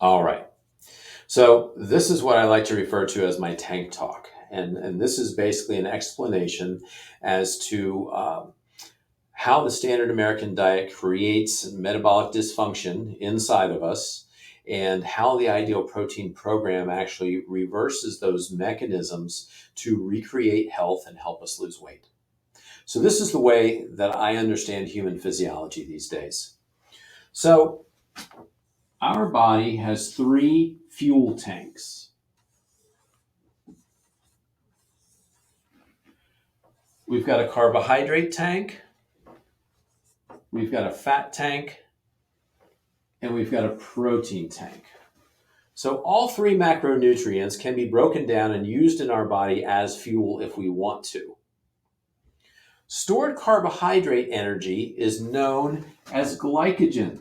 All right. So this is what I like to refer to as my tank talk. And this is basically an explanation as to how the standard American diet creates metabolic dysfunction inside of us and how the ideal protein program actually reverses those mechanisms to recreate health and help us lose weight. So this is the way that I understand human physiology these days. So our body has three fuel tanks. We've got a carbohydrate tank, we've got a fat tank, and we've got a protein tank. So all three macronutrients can be broken down and used in our body as fuel if we want to. Stored carbohydrate energy is known as glycogen.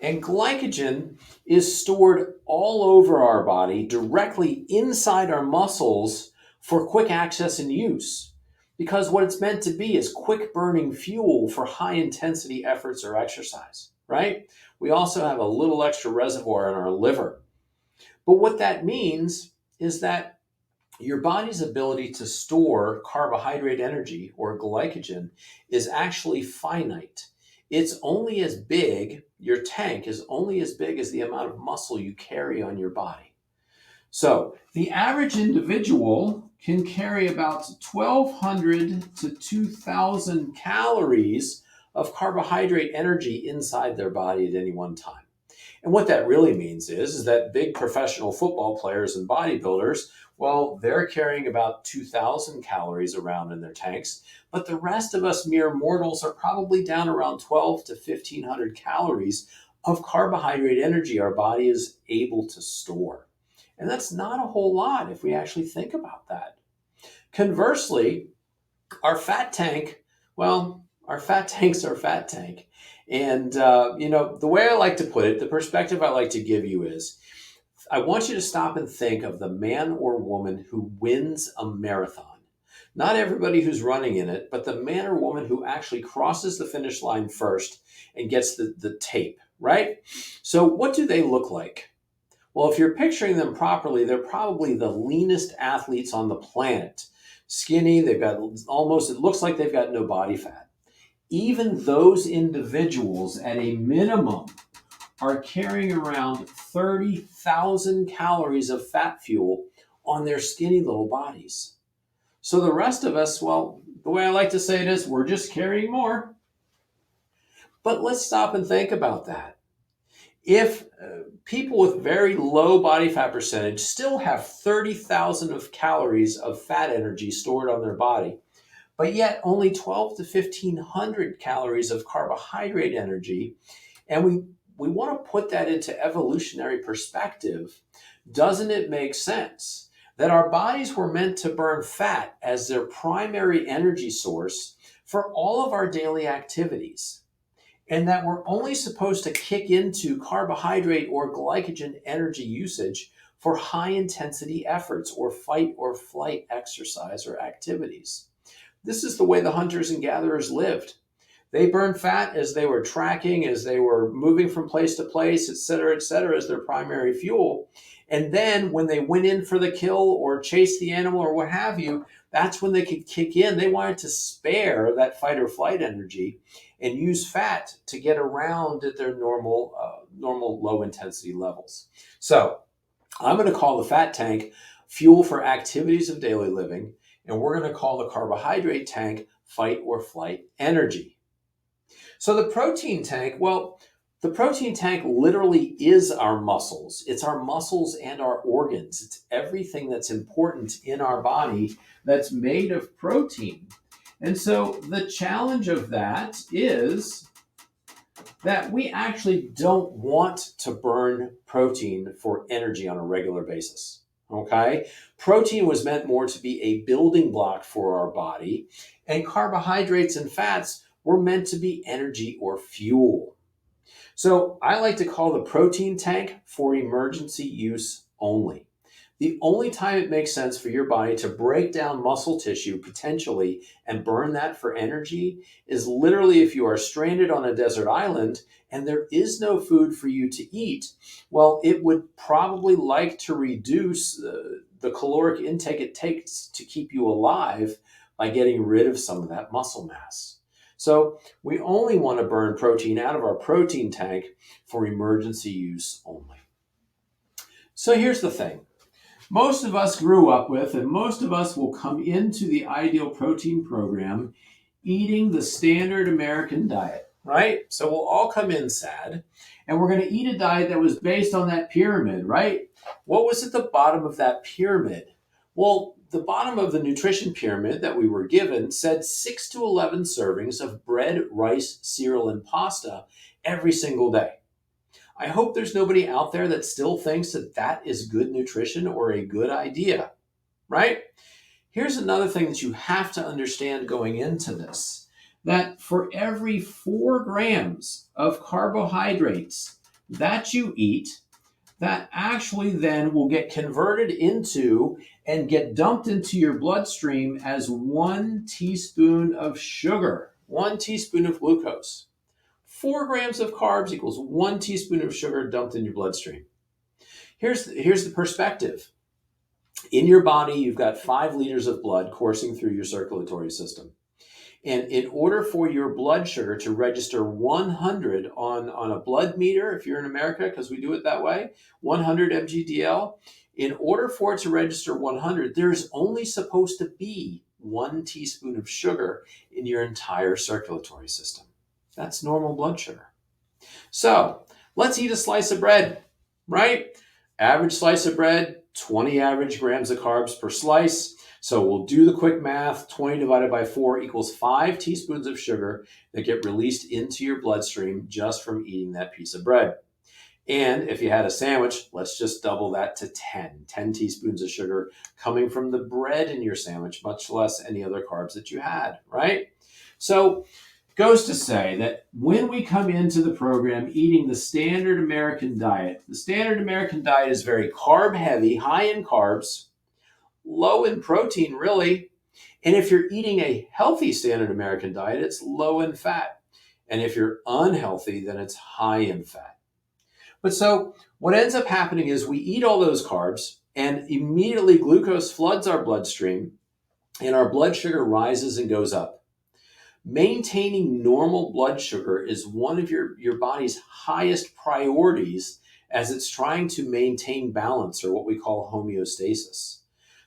And glycogen is stored all over our body, directly inside our muscles for quick access and use. Because what it's meant to be is quick burning fuel for high intensity efforts or exercise, right? We also have a little extra reservoir in our liver. But what that means is that your body's ability to store carbohydrate energy or glycogen is actually finite. It's only as big, your tank is only as big as the amount of muscle you carry on your body. So the average individual can carry about 1,200 to 2,000 calories of carbohydrate energy inside their body at any one time. And what that really means is that big professional football players and bodybuilders, well, they're carrying about 2,000 calories around in their tanks, but the rest of us mere mortals are probably down around 12 to 1,500 calories of carbohydrate energy our body is able to store. And that's not a whole lot if we actually think about that. Conversely, our fat tank, well, our fat tank's our fat tank. And, the way I like to put it, the perspective I like to give you is I want you to stop and think of the man or woman who wins a marathon. Not everybody who's running in it, but the man or woman who actually crosses the finish line first and gets the tape, right? So, what do they look like? Well, if you're picturing them properly, they're probably the leanest athletes on the planet. Skinny, they've got almost, it looks like they've got no body fat. Even those individuals, at a minimum, are carrying around 30,000 calories of fat fuel on their skinny little bodies. So the rest of us, well, the way I like to say it is, we're just carrying more. But let's stop and think about that. If people with very low body fat percentage still have 30,000 of calories of fat energy stored on their body, but yet only 12 to 1,500 calories of carbohydrate energy, and we want to put that into evolutionary perspective, doesn't it make sense that our bodies were meant to burn fat as their primary energy source for all of our daily activities? And that we're only supposed to kick into carbohydrate or glycogen energy usage for high intensity efforts or fight or flight exercise or activities. This is the way the hunters and gatherers lived. They burned fat as they were tracking, as they were moving from place to place, et cetera, as their primary fuel. And then when they went in for the kill or chased the animal or what have you, that's when they could kick in. They wanted to spare that fight or flight energy and use fat to get around at their normal low intensity levels. So I'm going to call the fat tank fuel for activities of daily living, and we're going to call the carbohydrate tank fight or flight energy. So the protein tank, well, the protein tank literally is our muscles. It's our muscles and our organs. It's everything that's important in our body that's made of protein. And so the challenge of that is that we actually don't want to burn protein for energy on a regular basis. Okay? Protein was meant more to be a building block for our body, and carbohydrates and fats were meant to be energy or fuel. So I like to call the protein tank for emergency use only. The only time it makes sense for your body to break down muscle tissue potentially and burn that for energy is literally if you are stranded on a desert island and there is no food for you to eat. Well, it would probably like to reduce the caloric intake it takes to keep you alive by getting rid of some of that muscle mass. So we only want to burn protein out of our protein tank for emergency use only. So here's the thing. Most of us grew up with, and most of us will come into the ideal protein program eating the standard American diet, right? So we'll all come in sad, and we're going to eat a diet that was based on that pyramid, right? What was at the bottom of that pyramid? Well, the bottom of the nutrition pyramid that we were given said 6 to 11 servings of bread, rice, cereal, and pasta every single day. I hope there's nobody out there that still thinks that that is good nutrition or a good idea, right? Here's another thing that you have to understand going into this, that for every 4 grams of carbohydrates that you eat, that actually then will get converted into and get dumped into your bloodstream as 1 teaspoon of sugar, 1 teaspoon of glucose. 4 grams of carbs equals 1 teaspoon of sugar dumped in your bloodstream. Here's the perspective. In your body, you've got 5 liters of blood coursing through your circulatory system. And in order for your blood sugar to register 100 on a blood meter, if you're in America, because we do it that way, 100 mg/dL, in order for it to register 100, there's only supposed to be 1 teaspoon of sugar in your entire circulatory system. That's normal blood sugar. So let's eat a slice of bread, right? Average slice of bread, 20 average grams of carbs per slice. So we'll do the quick math. 20 divided by 4 equals 5 teaspoons of sugar that get released into your bloodstream just from eating that piece of bread. And if you had a sandwich, let's just double that to 10 teaspoons of sugar coming from the bread in your sandwich, much less any other carbs that you had, right? So goes to say that when we come into the program eating the standard American diet, the standard American diet is very carb heavy, high in carbs, low in protein, really. And if you're eating a healthy standard American diet, it's low in fat. And if you're unhealthy, then it's high in fat. But so what ends up happening is we eat all those carbs and immediately glucose floods our bloodstream and our blood sugar rises and goes up. Maintaining normal blood sugar is one of your body's highest priorities as it's trying to maintain balance, or what we call homeostasis.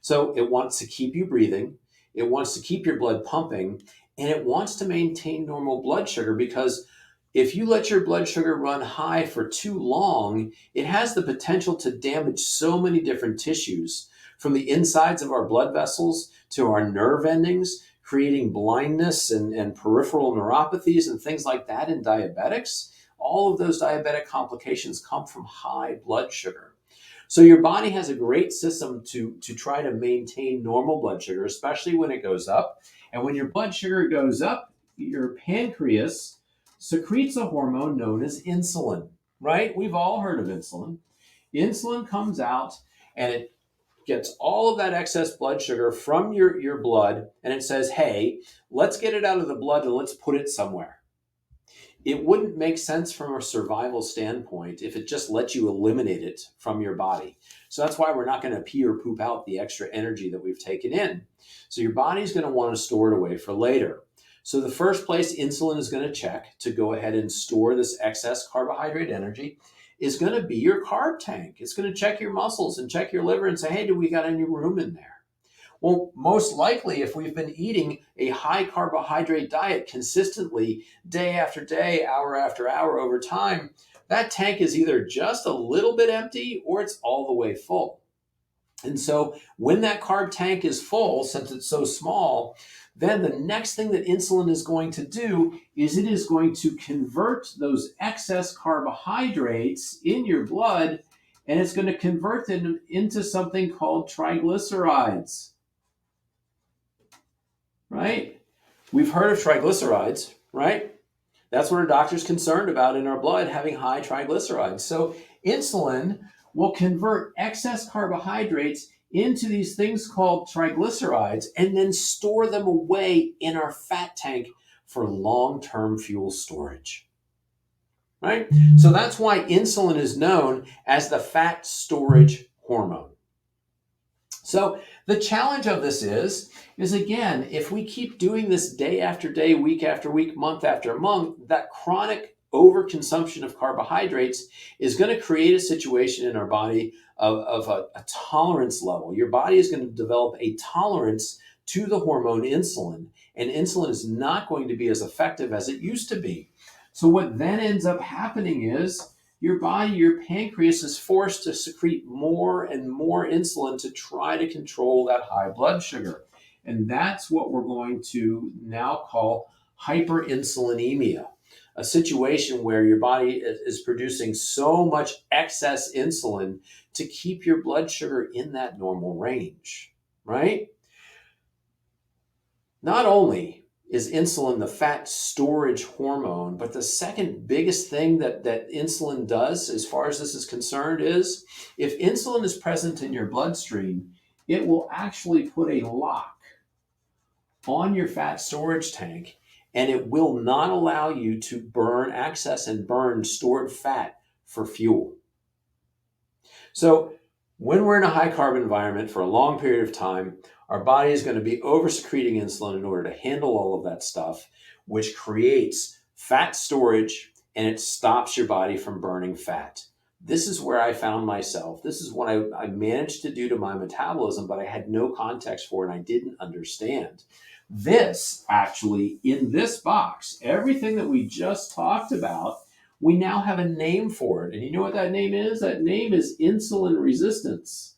So it wants to keep you breathing, it wants to keep your blood pumping, and it wants to maintain normal blood sugar, because if you let your blood sugar run high for too long, it has the potential to damage so many different tissues, from the insides of our blood vessels to our nerve endings, creating blindness and peripheral neuropathies and things like that in diabetics. All of those diabetic complications come from high blood sugar. So your body has a great system to try to maintain normal blood sugar, especially when it goes up. And when your blood sugar goes up, your pancreas secretes a hormone known as insulin, right? We've all heard of insulin. Insulin comes out and it gets all of that excess blood sugar from your blood, and it says, hey, let's get it out of the blood and let's put it somewhere. It wouldn't make sense from a survival standpoint if it just let you eliminate it from your body. So that's why we're not going to pee or poop out the extra energy that we've taken in. So your body's going to want to store it away for later. So the first place insulin is going to check to go ahead and store this excess carbohydrate energy is going to be your carb tank. It's going to check your muscles and check your liver and say, hey, do we got any room in there? Well, most likely, if we've been eating a high carbohydrate diet consistently, day after day, hour after hour over time, that tank is either just a little bit empty or it's all the way full. And so when that carb tank is full, since it's so small, then the next thing that insulin is going to do is it is going to convert those excess carbohydrates in your blood, and it's going to convert them into something called triglycerides. Right? We've heard of triglycerides, right? That's what our doctor's concerned about in our blood, having high triglycerides. So insulin will convert excess carbohydrates into these things called triglycerides and then store them away in our fat tank for long-term fuel storage. Right? So that's why insulin is known as the fat storage hormone. So the challenge of this is again, if we keep doing this day after day, week after week, month after month, that chronic overconsumption of carbohydrates is going to create a situation in our body of a tolerance level. Your body is going to develop a tolerance to the hormone insulin, and insulin is not going to be as effective as it used to be. So what then ends up happening is your body, your pancreas is forced to secrete more and more insulin to try to control that high blood sugar. And that's what we're going to now call hyperinsulinemia, a situation where your body is producing so much excess insulin to keep your blood sugar in that normal range, right? Not only is insulin the fat storage hormone, but the second biggest thing that insulin does, as far as this is concerned, is if insulin is present in your bloodstream, it will actually put a lock on your fat storage tank, and it will not allow you to access and burn stored fat for fuel. So when we're in a high carb environment for a long period of time, our body is going to be over-secreting insulin in order to handle all of that stuff, which creates fat storage, and it stops your body from burning fat. This is where I found myself. This is what I managed to do to my metabolism, but I had no context for it and I didn't understand. This actually, in this box, everything that we just talked about, we now have a name for it. And you know what that name is? That name is insulin resistance.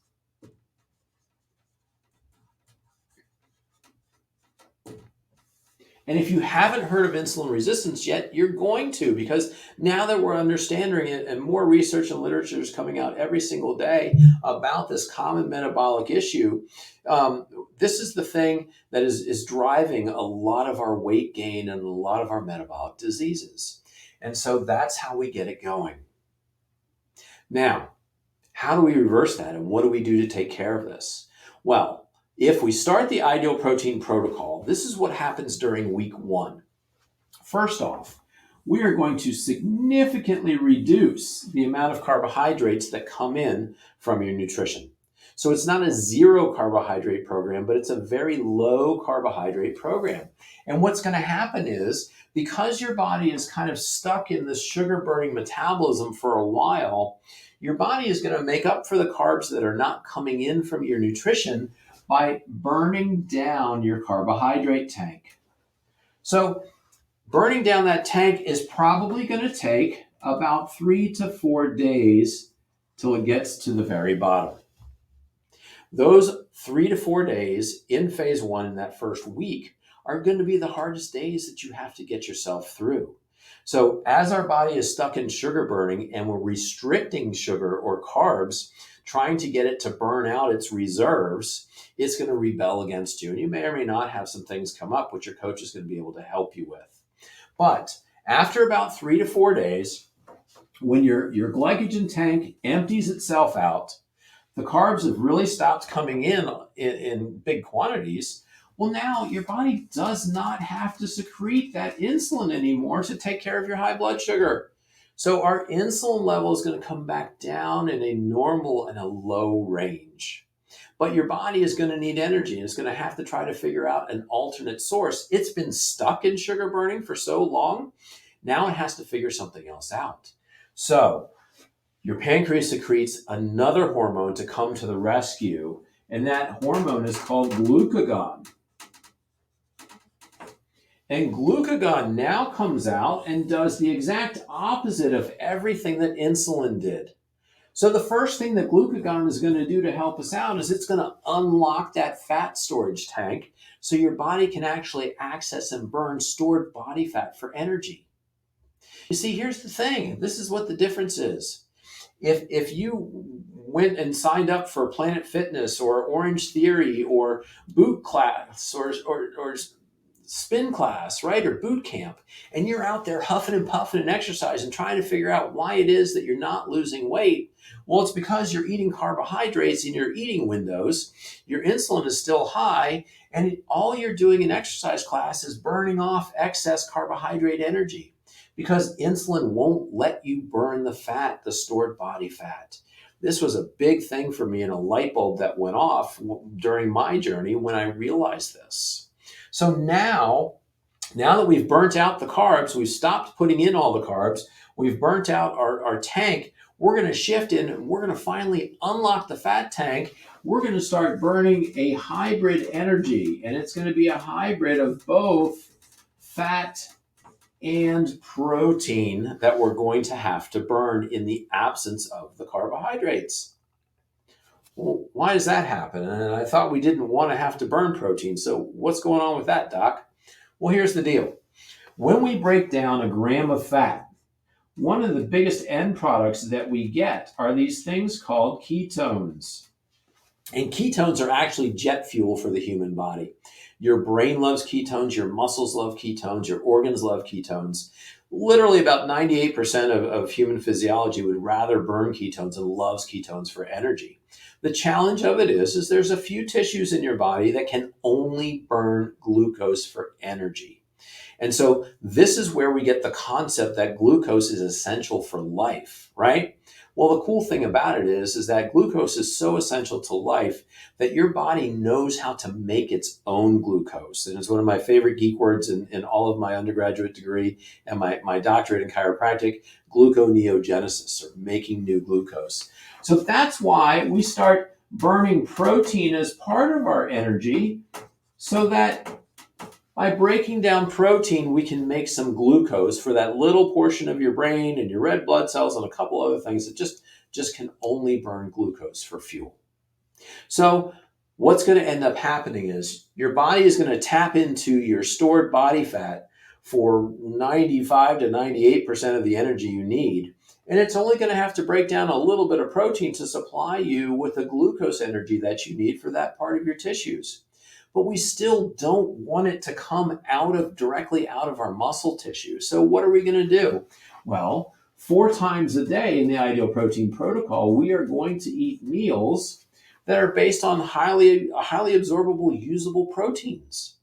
And if you haven't heard of insulin resistance yet, you're going to, because now that we're understanding it and more research and literature is coming out every single day about this common metabolic issue, this is the thing that is driving a lot of our weight gain and a lot of our metabolic diseases. And so that's how we get it going. Now, how do we reverse that, and what do we do to take care of this? Well, if we start the ideal protein protocol, this is what happens during week 1. First off, we are going to significantly reduce the amount of carbohydrates that come in from your nutrition. So it's not a zero carbohydrate program, but it's a very low carbohydrate program. And what's going to happen is, because your body is kind of stuck in this sugar burning metabolism for a while, your body is going to make up for the carbs that are not coming in from your nutrition by burning down your carbohydrate tank. So burning down that tank is probably going to take about 3 to 4 days till it gets to the very bottom. Those 3 to 4 days in phase 1 in that first week are going to be the hardest days that you have to get yourself through. So as our body is stuck in sugar burning and we're restricting sugar or carbs, trying to get it to burn out its reserves, it's going to rebel against you. And you may or may not have some things come up, which your coach is going to be able to help you with. But after about 3 to 4 days, when your glycogen tank empties itself out, the carbs have really stopped coming in big quantities. Well, now your body does not have to secrete that insulin anymore to take care of your high blood sugar. So our insulin level is going to come back down in a normal and a low range. But your body is going to need energy, and it's going to have to try to figure out an alternate source. It's been stuck in sugar burning for so long. Now it has to figure something else out. So your pancreas secretes another hormone to come to the rescue, and that hormone is called glucagon. And glucagon now comes out and does the exact opposite of everything that insulin did. So the first thing that glucagon is going to do to help us out is it's going to unlock that fat storage tank so your body can actually access and burn stored body fat for energy. You see, here's the thing. This is what the difference is. If you went and signed up for Planet Fitness or Orange Theory or Boot Class or spin class, right? Or boot camp, and you're out there huffing and puffing and exercising, trying to figure out why it is that you're not losing weight. Well, it's because you're eating carbohydrates in your eating windows. Your insulin is still high, and all you're doing in exercise class is burning off excess carbohydrate energy because insulin won't let you burn the fat, the stored body fat. This was a big thing for me and a light bulb that went off during my journey when I realized this. So now that we've burnt out the carbs, we've stopped putting in all the carbs, we've burnt out our tank, we're going to shift in and we're going to finally unlock the fat tank. We're going to start burning a hybrid energy, and it's going to be a hybrid of both fat and protein that we're going to have to burn in the absence of the carbohydrates. Well, why does that happen? And I thought we didn't want to have to burn protein. So what's going on with that, Doc? Well, here's the deal. When we break down a gram of fat, one of the biggest end products that we get are these things called ketones. And ketones are actually jet fuel for the human body. Your brain loves ketones, your muscles love ketones, your organs love ketones. Literally about 98% of human physiology would rather burn ketones and loves ketones for energy. The challenge of it is there's a few tissues in your body that can only burn glucose for energy. And so this is where we get the concept that glucose is essential for life, right? Well, the cool thing about it is that glucose is so essential to life that your body knows how to make its own glucose. And it's one of my favorite geek words in all of my undergraduate degree and my doctorate in chiropractic, gluconeogenesis, or making new glucose. So that's why we start burning protein as part of our energy, so that by breaking down protein, we can make some glucose for that little portion of your brain and your red blood cells and a couple other things that just can only burn glucose for fuel. So what's going to end up happening is your body is going to tap into your stored body fat for 95 to 98% of the energy you need. And it's only going to have to break down a little bit of protein to supply you with the glucose energy that you need for that part of your tissues. But we still don't want it to come directly out of our muscle tissue. So what are we going to do? Well, 4 times a day in the Ideal Protein Protocol, we are going to eat meals that are based on highly absorbable, usable proteins.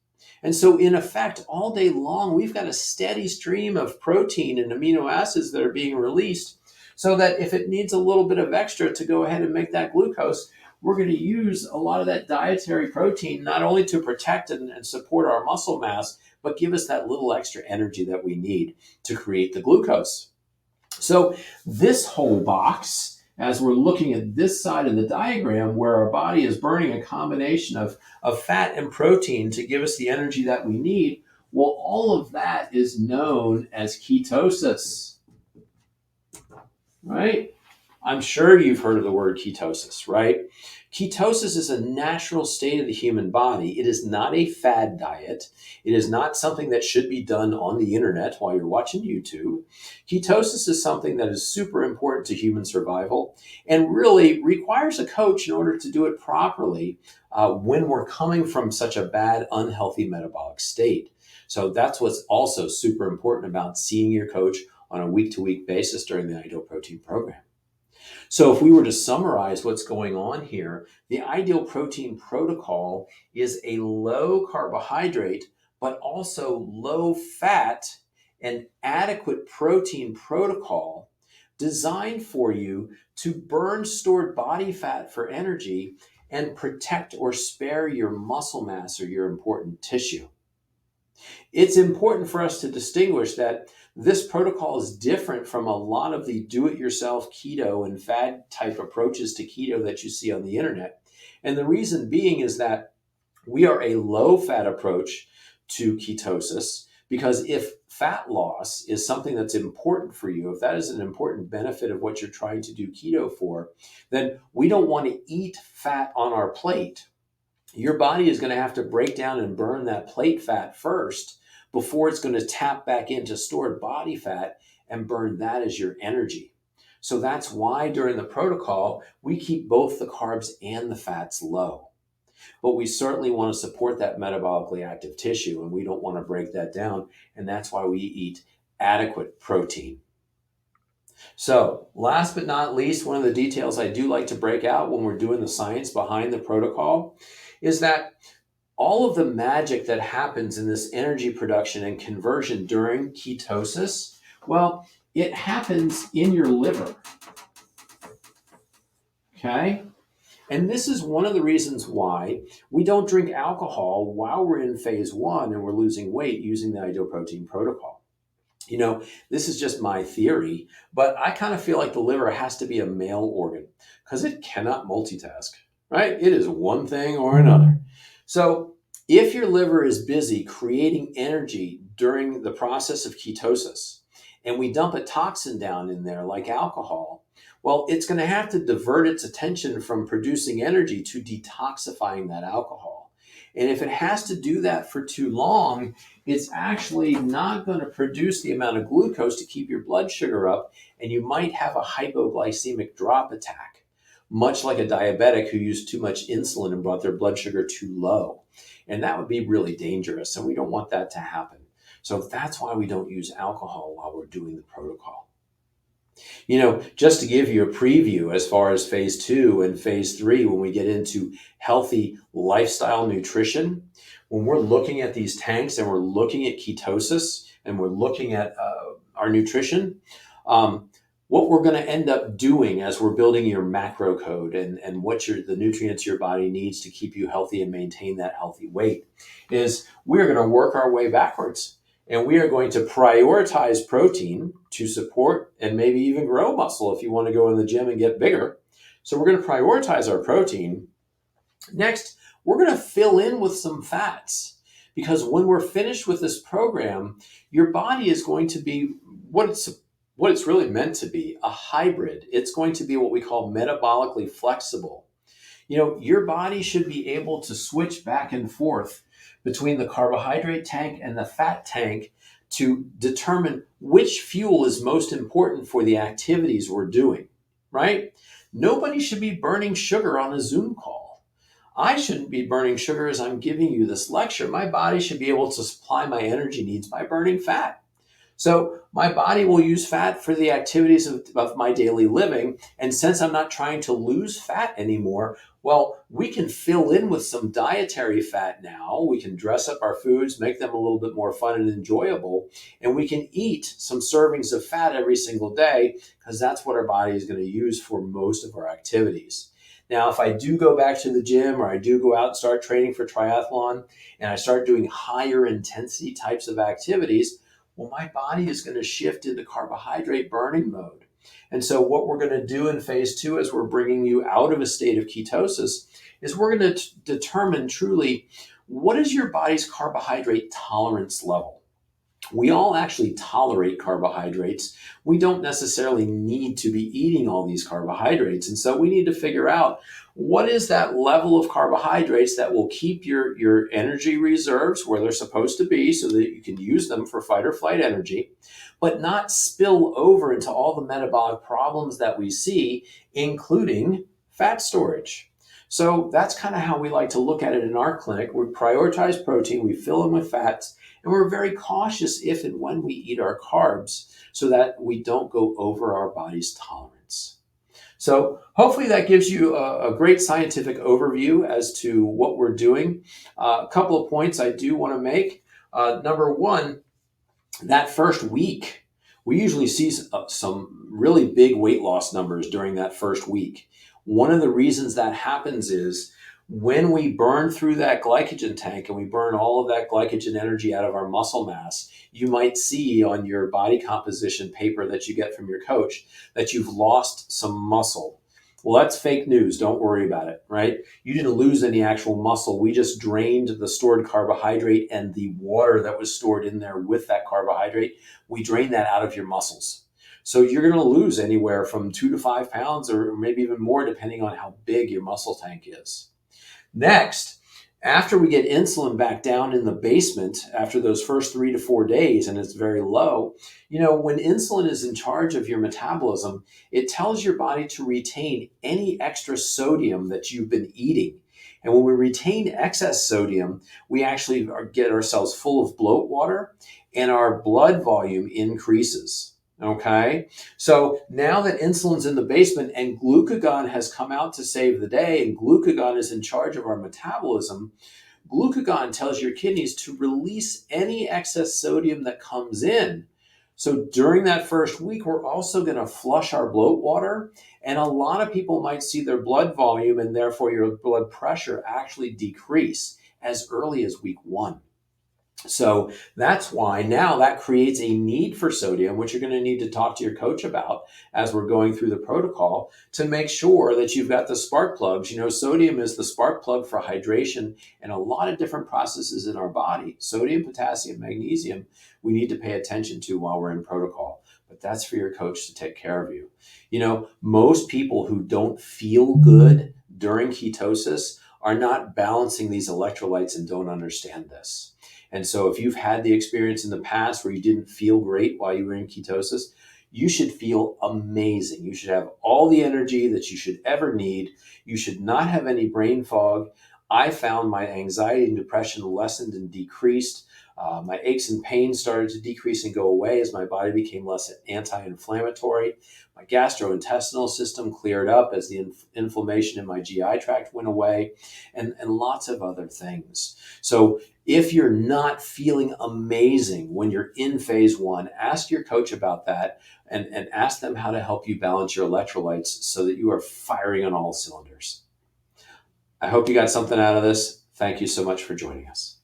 And so in effect, all day long, we've got a steady stream of protein and amino acids that are being released, so that if it needs a little bit of extra to go ahead and make that glucose, we're going to use a lot of that dietary protein not only to protect and support our muscle mass, but give us that little extra energy that we need to create the glucose. So this whole box, as we're looking at this side of the diagram where our body is burning a combination of fat and protein to give us the energy that we need, well, all of that is known as ketosis, right? I'm sure you've heard of the word ketosis, right? Ketosis is a natural state of the human body. It is not a fad diet. It is not something that should be done on the internet while you're watching YouTube. Ketosis is something that is super important to human survival and really requires a coach in order to do it properly when we're coming from such a bad, unhealthy metabolic state. So that's what's also super important about seeing your coach on a week-to-week basis during the Ideal Protein program. So if we were to summarize what's going on here, the Ideal Protein Protocol is a low carbohydrate, but also low fat and adequate protein protocol designed for you to burn stored body fat for energy and protect or spare your muscle mass or your important tissue. It's important for us to distinguish that this protocol is different from a lot of the do-it-yourself keto and fad type approaches to keto that you see on the internet. And the reason being is that we are a low-fat approach to ketosis, because if fat loss is something that's important for you, if that is an important benefit of what you're trying to do keto for, then we don't want to eat fat on our plate. Your body is going to have to break down and burn that plate fat first before it's going to tap back into stored body fat and burn that as your energy. So that's why during the protocol, we keep both the carbs and the fats low. But we certainly want to support that metabolically active tissue, and we don't want to break that down. And that's why we eat adequate protein. So, last but not least, one of the details I do like to break out when we're doing the science behind the protocol is that all of the magic that happens in this energy production and conversion during ketosis, well, it happens in your liver. Okay? And this is one of the reasons why we don't drink alcohol while we're in phase one and we're losing weight using the ideal protein protocol. This is just my theory, but I kind of feel like the liver has to be a male organ because it cannot multitask, right? It is one thing or another. So if your liver is busy creating energy during the process of ketosis and we dump a toxin down in there like alcohol, well, it's going to have to divert its attention from producing energy to detoxifying that alcohol. And if it has to do that for too long, it's actually not going to produce the amount of glucose to keep your blood sugar up, and you might have a hypoglycemic drop attack, much like a diabetic who used too much insulin and brought their blood sugar too low. And that would be really dangerous, and we don't want that to happen. So that's why we don't use alcohol while we're doing the protocol. Just to give you a preview as far as phase 2 and phase 3, when we get into healthy lifestyle nutrition, when we're looking at these tanks and we're looking at ketosis and we're looking at our nutrition, what we're going to end up doing as we're building your macro code and what the nutrients your body needs to keep you healthy and maintain that healthy weight is we're going to work our way backwards. And we are going to prioritize protein to support and maybe even grow muscle if you want to go in the gym and get bigger. So we're going to prioritize our protein. Next, we're going to fill in with some fats because when we're finished with this program, your body is going to be what it's really meant to be, a hybrid. It's going to be what we call metabolically flexible. Your body should be able to switch back and forth between the carbohydrate tank and the fat tank to determine which fuel is most important for the activities we're doing, right? Nobody should be burning sugar on a Zoom call. I shouldn't be burning sugar as I'm giving you this lecture. My body should be able to supply my energy needs by burning fat. So my body will use fat for the activities of my daily living. And since I'm not trying to lose fat anymore, well, we can fill in with some dietary fat now. We can dress up our foods, make them a little bit more fun and enjoyable. And we can eat some servings of fat every single day because that's what our body is going to use for most of our activities. Now, if I do go back to the gym or I do go out and start training for triathlon and I start doing higher intensity types of activities, well, my body is going to shift into carbohydrate burning mode. And so what we're going to do in phase 2 as we're bringing you out of a state of ketosis is we're going to determine truly what is your body's carbohydrate tolerance level. We all actually tolerate carbohydrates. We don't necessarily need to be eating all these carbohydrates. And so we need to figure out what is that level of carbohydrates that will keep your energy reserves where they're supposed to be so that you can use them for fight or flight energy, but not spill over into all the metabolic problems that we see, including fat storage. So that's kind of how we like to look at it in our clinic. We prioritize protein, we fill in with fats, and we're very cautious if and when we eat our carbs so that we don't go over our body's tolerance. So hopefully that gives you a great scientific overview as to what we're doing. A couple of points I do want to make. Number one, that first week, we usually see some really big weight loss numbers during that first week. One of the reasons that happens is when we burn through that glycogen tank and we burn all of that glycogen energy out of our muscle mass, you might see on your body composition paper that you get from your coach that you've lost some muscle. Well, that's fake news. Don't worry about it, right? You didn't lose any actual muscle. We just drained the stored carbohydrate and the water that was stored in there with that carbohydrate. We drained that out of your muscles. So you're going to lose anywhere from 2 to 5 pounds or maybe even more depending on how big your muscle tank is. Next, after we get insulin back down in the basement after those first 3 to 4 days and it's very low, when insulin is in charge of your metabolism, it tells your body to retain any extra sodium that you've been eating. And when we retain excess sodium, we actually get ourselves full of bloat water and our blood volume increases. Okay. So now that insulin's in the basement and glucagon has come out to save the day, and glucagon is in charge of our metabolism, glucagon tells your kidneys to release any excess sodium that comes in. So during that first week, we're also going to flush our bloat water. And a lot of people might see their blood volume and therefore your blood pressure actually decrease as early as week 1. So that's why now that creates a need for sodium, which you're going to need to talk to your coach about as we're going through the protocol to make sure that you've got the spark plugs. Sodium is the spark plug for hydration and a lot of different processes in our body. Sodium, potassium, magnesium, we need to pay attention to while we're in protocol. But that's for your coach to take care of you. Most people who don't feel good during ketosis are not balancing these electrolytes and don't understand this. And so if you've had the experience in the past where you didn't feel great while you were in ketosis, you should feel amazing. You should have all the energy that you should ever need. You should not have any brain fog. I found my anxiety and depression lessened and decreased. My aches and pains started to decrease and go away as my body became less anti-inflammatory. My gastrointestinal system cleared up as the inflammation in my GI tract went away, and lots of other things. So if you're not feeling amazing when you're in phase 1, ask your coach about that and ask them how to help you balance your electrolytes so that you are firing on all cylinders. I hope you got something out of this. Thank you so much for joining us.